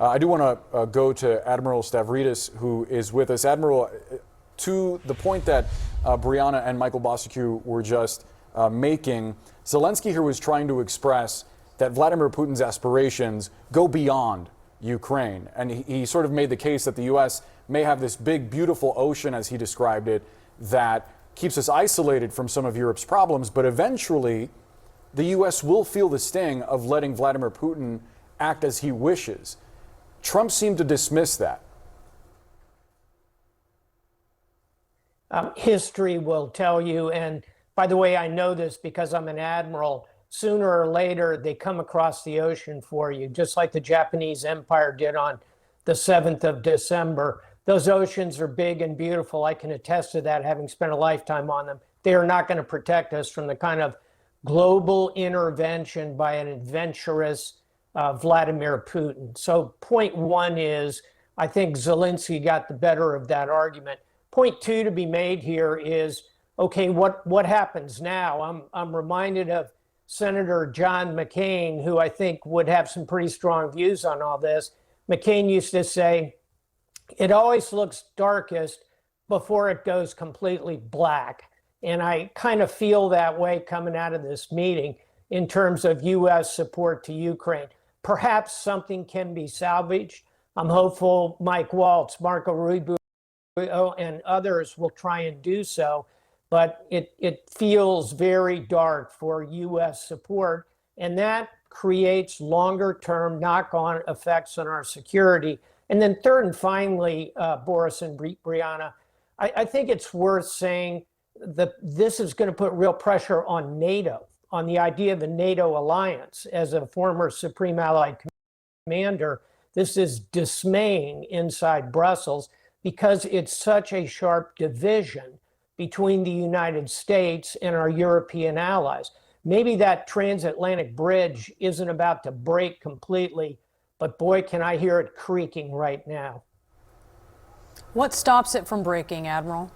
I do want to go to Admiral Stavridis, who is with us. Admiral, to the point that Brianna and Michael Bosicue were just making, Zelensky here was trying to express that Vladimir Putin's aspirations go beyond Ukraine. And he sort of made the case that the U.S. may have this big, beautiful ocean, as he described it, that keeps us isolated from some of Europe's problems. But eventually, the U.S. will feel the sting of letting Vladimir Putin act as he wishes. Trump seemed to dismiss that. History will tell you, and by the way, I know this because I'm an admiral, sooner or later they come across the ocean for you, just like the Japanese Empire did on the 7th of December. Those oceans are big and beautiful. I can attest to that, having spent a lifetime on them. They are not going to protect us from the kind of global intervention by an adventurous Vladimir Putin. So point one is, I think Zelensky got the better of that argument. Point two to be made here is, okay, what happens now? I'm reminded of Senator John McCain, who I think would have some pretty strong views on all this. McCain used to say, it always looks darkest before it goes completely black. And I kind of feel that way coming out of this meeting in terms of U.S. support to Ukraine. Perhaps something can be salvaged. I'm hopeful Mike Waltz, Marco Rubio, and others will try and do so. But it feels very dark for U.S. support, and that creates longer-term knock-on effects on our security. And then third and finally, Boris and Brianna, I think it's worth saying that this is going to put real pressure on NATO, on the idea of the NATO alliance. As a former Supreme Allied Commander, this is dismaying inside Brussels because it's such a sharp division between the United States and our European allies. Maybe that transatlantic bridge isn't about to break completely, but boy, can I hear it creaking right now. What stops it from breaking, Admiral?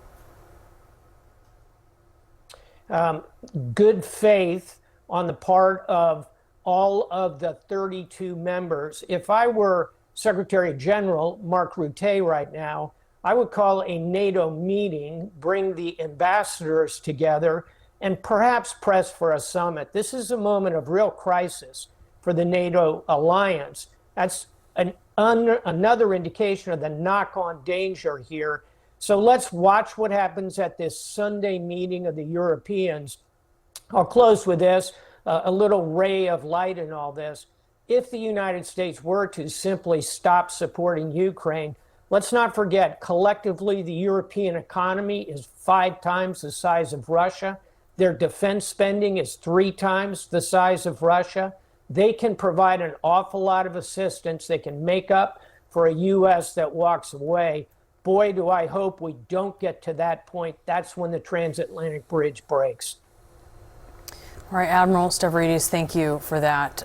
Good faith on the part of all of the 32 members. If I were Secretary General Mark Rutte right now, I would call a NATO meeting, bring the ambassadors together, and perhaps press for a summit. This is a moment of real crisis for the NATO alliance. That's another indication of the knock-on danger here. So let's watch what happens at this Sunday meeting of the Europeans. I'll close with this, a little ray of light in all this. If the United States were to simply stop supporting Ukraine, let's not forget, collectively, the European economy is 5 times the size of Russia. Their defense spending is 3 times the size of Russia. They can provide an awful lot of assistance. They can make up for a U.S. that walks away. Boy, do I hope we don't get to that point. That's when the transatlantic bridge breaks. All right, Admiral Stavridis, thank you for that.